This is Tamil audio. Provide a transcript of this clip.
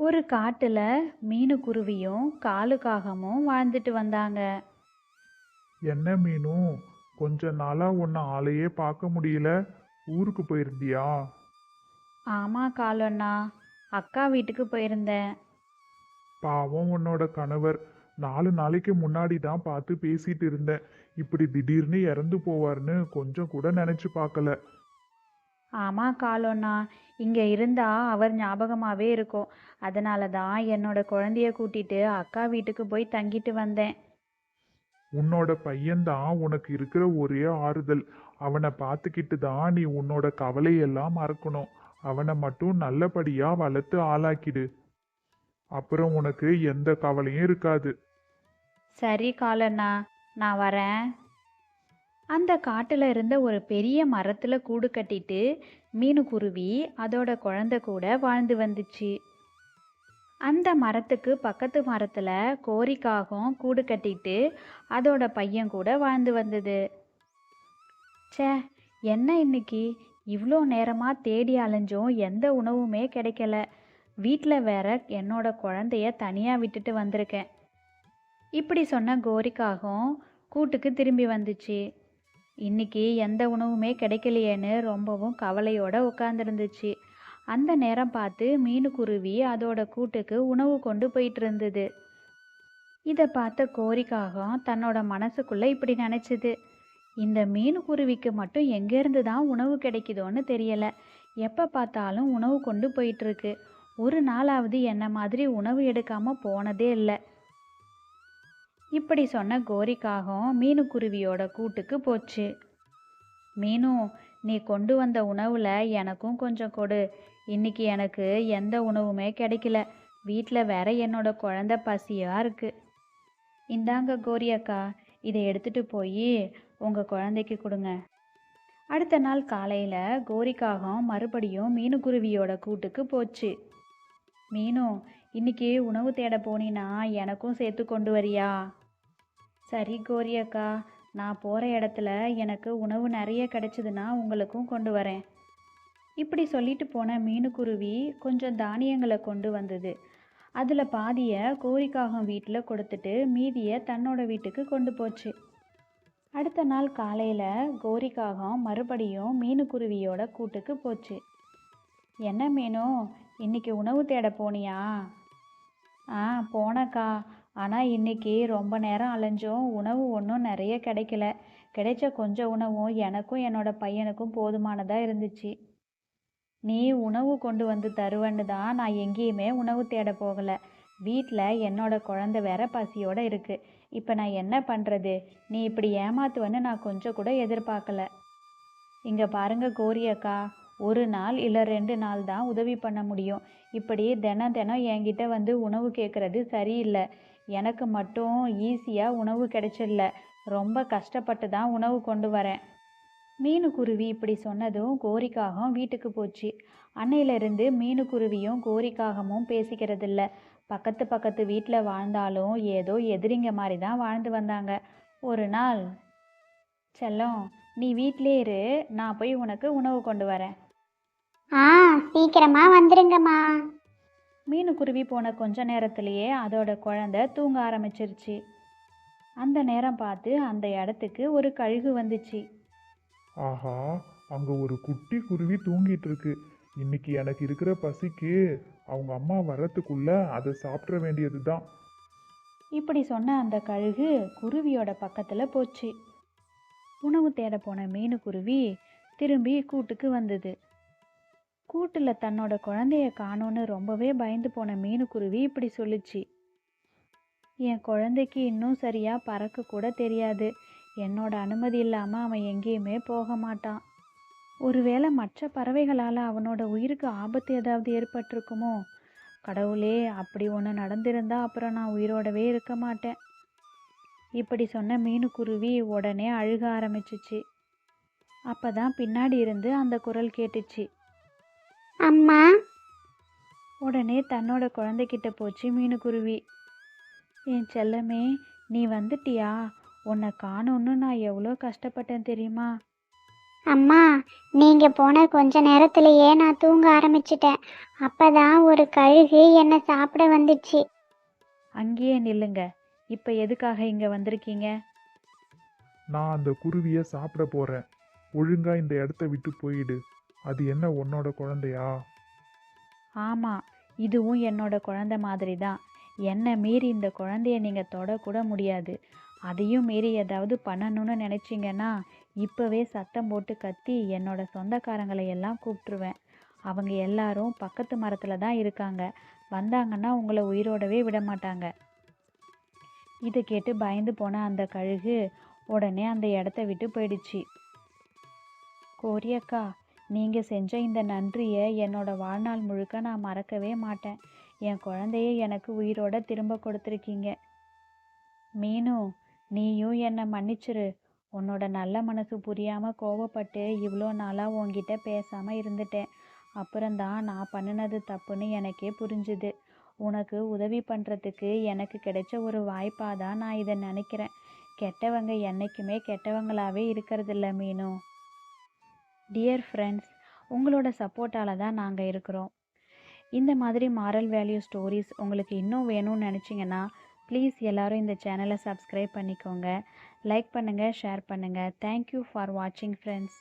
ஒரு காட்டுல மீனுக்குருவியும் காலுக்காகமும் வாழ்ந்துட்டு வந்தாங்க. என்ன மீனும் கொஞ்ச நாளா உன்னை ஆளையே பார்க்க முடியல. ஊருக்கு போயிருந்தியா? ஆமா காலண்ணா, அக்கா வீட்டுக்கு போயிருந்தேன். பாவம் உன்னோட கணவர். 4 நாளைக்கு முன்னாடி தான் பார்த்து பேசிட்டு இருந்தேன். இப்படி திடீர்னு இறந்து போவார்னு கொஞ்சம் கூட நினைச்சு பார்க்கல. ஆமா காலண்ணா, இங்க இருந்தா அவர் ஞாபகமாவே இருக்கும். அதனால தான் என்னோட குழந்தைய கூட்டிட்டு அக்கா வீட்டுக்கு போய் தங்கிட்டு வந்தேன். உன்னோட பையன்தான் உனக்கு இருக்கிற ஒரே ஆறுதல். அவனை பார்த்துக்கிட்டு தான் நீ உன்னோட கவலையெல்லாம் மறக்கணும். அவனை மட்டும் நல்லபடியா வளர்த்து ஆளாக்கிடு. அப்புறம் உனக்கு எந்த கவலையும் இருக்காது. சரி காலண்ணா, நான் வரேன். அந்த காட்டுல இருந்த ஒரு பெரிய மரத்துல கூடு கட்டிட்டு மீனுக்குருவி அதோட குழந்தை கூட வாழ்ந்து வந்துச்சு. அந்த மரத்துக்கு பக்கத்து மரத்துல கோரிக்காகம் கூடு கட்டிட்டு அதோட பையன் கூட வாழ்ந்து வந்தது. ச்சே, என்ன இன்னைக்கு இவ்வளோ நேரமா தேடி அலைஞ்சும் எந்த உணவுமே கிடைக்கல. வீட்டில் வேற என்னோட குழந்தைய தனியா விட்டுட்டு வந்திருக்கேன். இப்படி சொன்ன கோரிக்காகம் கூட்டுக்கு திரும்பி வந்துச்சு. இன்னைக்கு எந்த உணவுமே கிடைக்கலையேன்னு ரொம்பவும் கவலையோட உட்காந்துருந்துச்சு. அந்த நேரம் பார்த்து மீனுக்குருவி அதோட கூட்டுக்கு உணவு கொண்டு போயிட்டு இருந்தது. இதை பார்த்த கோரிக்காகம் தன்னோட மனசுக்குள்ள இப்படி நினைச்சது: இந்த மீனுக்குருவிக்கு மட்டும் எங்கேருந்து தான் உணவு கிடைக்குதோன்னு தெரியல. எப்போ பார்த்தாலும் உணவு கொண்டு போயிட்டு இருக்கு. ஒரு நாளாவது என்ன மாதிரி உணவு எடுக்காம போனதே இல்லை. இப்படி சொன்ன கோரிக்காகம் மீனுக்குருவியோட கூட்டுக்கு போச்சு. மீனு, நீ கொண்டு வந்த உணவுல எனக்கும் கொஞ்சம் கொடு. இன்னைக்கு எனக்கு எந்த உணவுமே கிடைக்கல. வீட்டில் வேற என்னோட குழந்தை பசியா இருக்கு. இந்தாங்க கோரி அக்கா, இதை எடுத்துட்டு போய் உங்க குழந்தைக்கு கொடுங்க. அடுத்த நாள் காலையில கோரிக்காகம் மறுபடியும் மீனுக்குருவியோட கூட்டுக்கு போச்சு. மீனு, இன்னைக்கு உணவு தேட போனீனா எனக்கும் சேர்த்து கொண்டு வரியா? சரி கோரி அக்கா, நான் போற இடத்துல எனக்கு உணவு நிறைய கிடைச்சதுன்னா உங்களுக்கும் கொண்டு வரேன். இப்படி சொல்லிட்டு போன மீனுக்குருவி கொஞ்சம் தானியங்களை கொண்டு வந்தது. அதுல பாதியை கோரிக்காகம் வீட்டில் கொடுத்துட்டு மீதியை தன்னோட வீட்டுக்கு கொண்டு போச்சு. அடுத்த நாள் காலையில கோரிக்காகம் மறுபடியும் மீனுக்குருவியோட கூட்டுக்கு போச்சு. என்ன மீனு, இன்னைக்கு உணவு தேட போனியா? ஆ, போனக்கா. ஆனால் இன்னைக்கு ரொம்ப நேரம் அலைஞ்சும் உணவு ஒன்றும் நிறைய கிடைக்கல. கிடைச்ச கொஞ்சம் உணவும் எனக்கும் என்னோட பையனுக்கும் போதுமானதாக இருந்துச்சு. நீ உணவு கொண்டு வந்து தருவன்னு தான் நான் எங்கேயுமே உணவு தேட போகலை. வீட்டில் என்னோட குழந்தை வேற பசியோட இருக்கு. இப்போ நான் என்ன பண்ணுறது? நீ இப்படி ஏமாத்துவன்னு நான் கொஞ்சம் கூட எதிர்பார்க்கல. இங்கே பாருங்க கோரி அக்கா, ஒரு நாள் இல்லை 2 நாள் தான் உதவி பண்ண முடியும். இப்படி தினம் தினம் என்கிட்ட வந்து உணவு கேட்குறது சரியில்லை. எனக்கு மட்டும் ஈஸியாக உணவு கிடைச்சிடல. ரொம்ப கஷ்டப்பட்டு தான் உணவு கொண்டு வரேன். மீனுக்குருவி இப்படி சொன்னதும் கோரிக்காகம் வீட்டுக்கு போச்சு. அன்னையிலிருந்து மீனுக்குருவியும் கோரிக்காகமும் பேசிக்கிறதில்ல. பக்கத்து பக்கத்து வீட்டில் வாழ்ந்தாலும் ஏதோ எதிரிங்க மாதிரி தான் வாழ்ந்து வந்தாங்க. ஒரு நாள், செல்லம், நீ வீட்டிலே இரு, நான் போய் உனக்கு உணவு கொண்டு வரேன். ஆ, சீக்கிரமா வந்துருங்கம்மா. மீனுக்குருவி போன கொஞ்ச நேரத்திலேயே அதோட குழந்தை தூங்க ஆரம்பிச்சிருச்சு. அந்த நேரம் பார்த்து அந்த இடத்துக்கு ஒரு கழுகு வந்துச்சு. ஆஹா, அங்க ஒரு குட்டி குருவி தூங்கிட்டு இருக்கு. இன்னைக்கு எனக்கு இருக்கிற பசிக்கு அவங்க அம்மா வர்றதுக்குள்ள அதை சாப்பிட வேண்டியதுதான். இப்படி சொன்ன அந்த கழுகு குருவியோட பக்கத்துல போச்சு. உணவு தேட போன மீனுக்குருவி திரும்பி கூட்டுக்கு வந்தது. கூட்டுல தன்னோட குழந்தைய காணோன்னு ரொம்பவே பயந்து போன மீனுக்குருவி இப்படி சொல்லுச்சு: என் குழந்தைக்கு இன்னும் சரியா பறக்க கூட தெரியாது. என்னோட அனுமதி இல்லாம அவன் எங்கேயுமே போக மாட்டான். ஒருவேளை மற்ற பறவைகளால அவனோட உயிருக்கு ஆபத்து ஏதாவது ஏற்பட்டிருக்குமோ? கடவுளே, அப்படி ஒன்று நடந்திருந்தா அப்புறம் நான் உயிரோடவே இருக்க மாட்டேன். இப்படி சொன்ன மீனுக்குருவி உடனே அழுக ஆரம்பிச்சிச்சு. அப்பதான் பின்னாடி இருந்து அந்த குரல் கேட்டுச்சு. அம்மா. உடனே தன்னோட குழந்தைகிட்ட போச்சு மீனுக்குருவி. என் செல்லமே, நீ வந்துட்டியா? உன்னை காணோன்னு நான் எவ்வளோ கஷ்டப்பட்டேன் தெரியுமா? அம்மா, நீங்க போன கொஞ்ச நேரத்திலேயே நான் தூங்க ஆரம்பிச்சிட்டேன். அப்பதான் ஒரு கழுகு என்னை சாப்பிட வந்துச்சு. அங்கேயே நில்லுங்க. இப்போ எதுக்காக இங்கே வந்திருக்கீங்க? நான் அந்த குருவியை சாப்பிட போறேன். ஒழுங்கா இந்த இடத்த விட்டு போயிடு. அது என்ன உன்னோட குழந்தையா? ஆமாம், இதுவும் என்னோட குழந்தை மாதிரி தான். என்னை மீறி இந்த குழந்தைய நீங்கள் தொடக்கூட முடியாது. அதையும் மீறி ஏதாவது பண்ணணும்னு நினச்சிங்கன்னா இப்போவே சத்தம் போட்டு கத்தி என்னோட சொந்தக்காரங்களை எல்லாம் கூப்பிட்டுருவேன். அவங்க எல்லாரும் பக்கத்து மரத்தில் தான் இருக்காங்க. வந்தாங்கன்னா உங்களை உயிரோடவே விட மாட்டாங்க. இதை கேட்டு பயந்து போன அந்த கழுகு உடனே அந்த இடத்த விட்டு போயிடுச்சு. கோரியக்கா, நீங்கள் செஞ்ச இந்த நன்றியை என்னோட வாழ்நாள் முழுக்க நான் மறக்கவே மாட்டேன். என் குழந்தைய எனக்கு உயிரோட திரும்ப கொடுத்துருக்கீங்க. மீனு, நீயும் என்னை மன்னிச்சிரு. உன்னோட நல்ல மனசு புரியாமல் கோவப்பட்டு இவ்வளோ நாளாக உன்கிட்ட பேசாமல் இருந்துட்டேன். அப்புறம்தான் நான் பண்ணினது தப்புன்னு எனக்கே புரிஞ்சுது. உனக்கு உதவி பண்ணுறதுக்கு எனக்கு கிடைச்ச ஒரு வாய்ப்பாக தான் நான் இதை நினைக்கிறேன். கெட்டவங்க என்றைக்குமே கெட்டவங்களாகவே இருக்கிறதில்ல மீனு. டியர் ஃப்ரெண்ட்ஸ், உங்களோட சப்போர்ட்டால் தான் நாங்கள் இருக்கிறோம். இந்த மாதிரி மாரல் வேல்யூ ஸ்டோரிஸ் உங்களுக்கு இன்னும் வேணும்னு நினச்சிங்கன்னா ப்ளீஸ் எல்லாரும் இந்த சேனலை சப்ஸ்கிரைப் பண்ணிக்கோங்க. லைக் பண்ணுங்கள், ஷேர் பண்ணுங்கள். தேங்க்யூ ஃபார் வாட்சிங் ஃப்ரெண்ட்ஸ்.